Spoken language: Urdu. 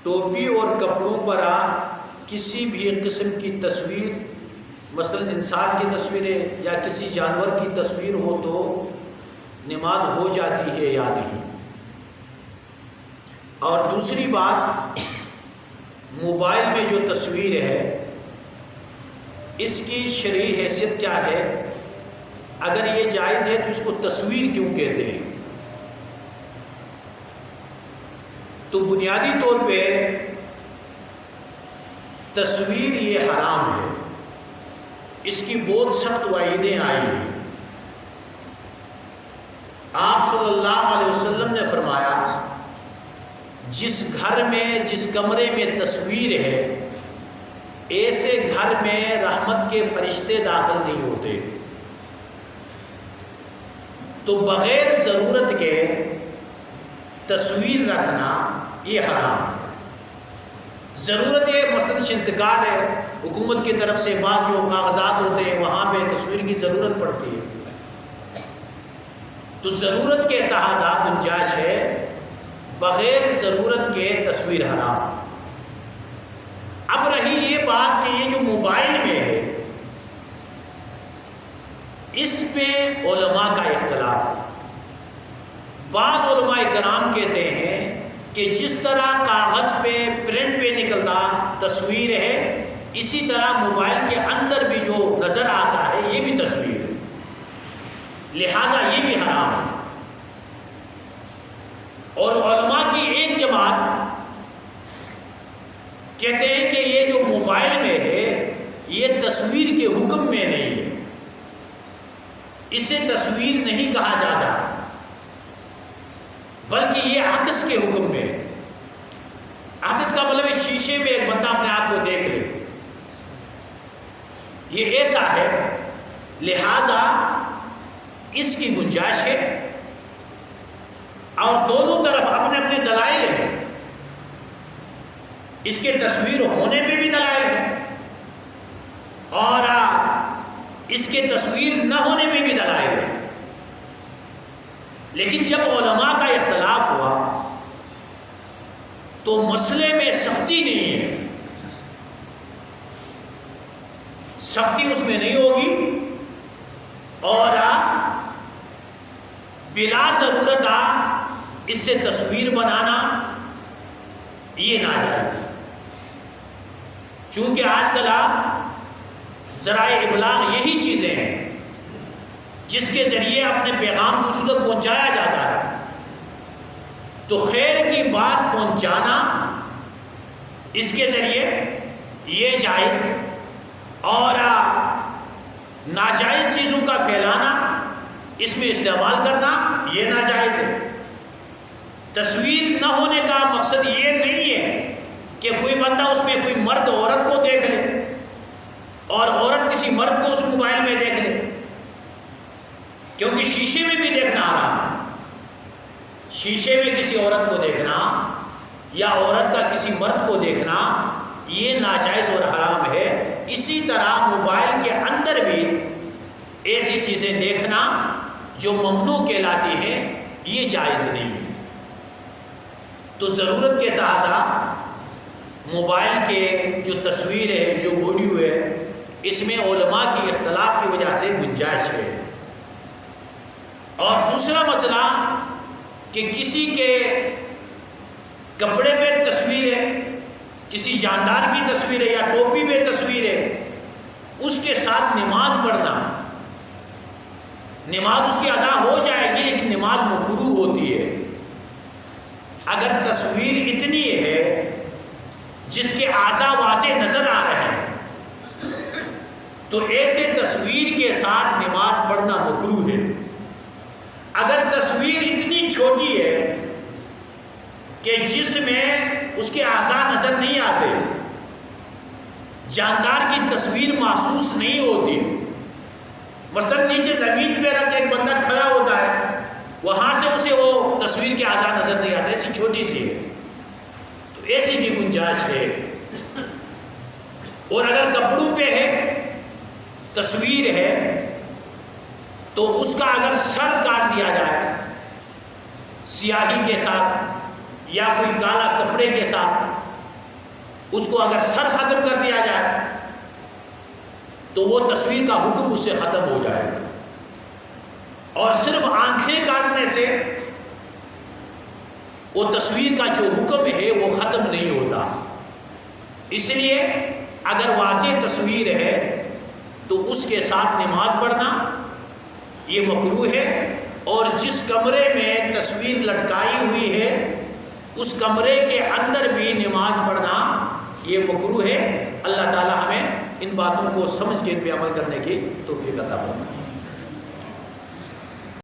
ٹوپی اور کپڑوں پر کسی بھی قسم کی تصویر، مثلا انسان کی تصویر یا کسی جانور کی تصویر ہو تو نماز ہو جاتی ہے یا نہیں؟ اور دوسری بات، موبائل میں جو تصویر ہے اس کی شرعی حیثیت کیا ہے؟ اگر یہ جائز ہے تو اس کو تصویر کیوں کہتے ہیں؟ تو بنیادی طور پہ تصویر یہ حرام ہے، اس کی بہت سخت وعیدیں آئی ہیں۔ آپ صلی اللہ علیہ وسلم نے فرمایا جس گھر میں، جس کمرے میں تصویر ہے ایسے گھر میں رحمت کے فرشتے داخل نہیں ہوتے۔ تو بغیر ضرورت کے تصویر رکھنا یہ حرام ہے۔ ضرورت ہے، مثلا انتقال ہے، حکومت کی طرف سے بعض جو کاغذات ہوتے ہیں وہاں پہ تصویر کی ضرورت پڑتی ہے، تو ضرورت کے تحت گنجائش ہے، بغیر ضرورت کے تصویر حرام۔ اب رہی یہ بات کہ یہ جو موبائل میں ہے اس میں علماء کا اختلاف ہے۔ بعض علماء کرام کہتے ہیں کہ جس طرح کاغذ پہ پرنٹ پہ نکلتا تصویر ہے اسی طرح موبائل کے اندر بھی جو نظر آتا ہے یہ بھی تصویر ہے، لہذا یہ بھی حرام ہے۔ اور علماء کی ایک جماعت کہتے ہیں کہ یہ جو موبائل میں ہے یہ تصویر کے حکم میں نہیں ہے، اسے تصویر نہیں کہا جاتا بلکہ یہ عکس کے حکم میں ہے۔ عکس کا مطلب اس شیشے میں ایک بندہ اپنے آپ کو دیکھ لے، یہ ایسا ہے، لہذا اس کی گنجائش ہے۔ اور دونوں طرف اپنے اپنے دلائل ہیں، اس کے تصویر ہونے میں بھی دلائل ہیں اور اس کے تصویر نہ ہونے میں بھی دلائل ہیں۔ لیکن جب علماء کا اختلاف ہوا تو مسئلے میں سختی نہیں ہے، سختی اس میں نہیں ہوگی اور بلا ضرورت اس سے تصویر بنانا یہ ناجائز، چونکہ آج کل ذرائع ابلاغ یہی چیزیں ہیں جس کے ذریعے اپنے پیغام دوسروں تک پہنچایا جاتا ہے، تو خیر کی بات پہنچانا اس کے ذریعے یہ جائز، اور ناجائز چیزوں کا پھیلانا، اس میں استعمال کرنا یہ ناجائز ہے۔ تصویر نہ ہونے کا مقصد یہ نہیں ہے کہ کوئی بندہ اس میں کوئی مرد عورت کو دیکھ لے اور عورت کسی مرد کو اس موبائل میں دیکھ لے، کیونکہ شیشے میں بھی دیکھنا حرام ہے۔ شیشے میں کسی عورت کو دیکھنا یا عورت کا کسی مرد کو دیکھنا یہ ناجائز اور حرام ہے۔ اسی طرح موبائل کے اندر بھی ایسی چیزیں دیکھنا جو ممنوع کہلاتی ہیں یہ جائز نہیں ہے۔ تو ضرورت کے تحت موبائل کے جو تصویر ہے، جو ویڈیو ہے، اس میں علماء کی اختلاف کی وجہ سے گنجائش ہے۔ اور دوسرا مسئلہ کہ کسی کے کپڑے پہ تصویر ہے، کسی جاندار کی تصویر ہے یا ٹوپی پہ تصویر ہے، اس کے ساتھ نماز پڑھنا، نماز اس کی ادا ہو جائے گی لیکن نماز مکروہ ہوتی ہے۔ اگر تصویر اتنی ہے جس کے اعضاء واضح نظر آ رہے ہیں تو ایسے تصویر کے ساتھ نماز پڑھنا مکروہ ہے۔ اگر تصویر اتنی چھوٹی ہے کہ جس میں اس کے اعضاء نظر نہیں آتے، جاندار کی تصویر محسوس نہیں ہوتی، مثلا نیچے زمین پہ رکھ ایک بندہ کھڑا ہوتا ہے، وہاں سے اسے وہ تصویر کے اعضاء نظر نہیں آتے، ایسی چھوٹی سی ہے، تو ایسی کی گنجائش ہے۔ اور اگر کپڑوں پہ ہے، تصویر ہے، تو اس کا اگر سر کاٹ دیا جائے سیاہی کے ساتھ یا کوئی کالا کپڑے کے ساتھ اس کو اگر سر ختم کر دیا جائے تو وہ تصویر کا حکم اس سے ختم ہو جائے گا، اور صرف آنکھیں کاٹنے سے وہ تصویر کا جو حکم ہے وہ ختم نہیں ہوتا۔ اس لیے اگر واضح تصویر ہے تو اس کے ساتھ نماز پڑھنا یہ مکروہ ہے، اور جس کمرے میں تصویر لٹکائی ہوئی ہے اس کمرے کے اندر بھی نماز پڑھنا یہ مکروہ ہے۔ اللہ تعالی ہمیں ان باتوں کو سمجھ کے ان پہ عمل کرنے کی توفیق عطا فرمائے۔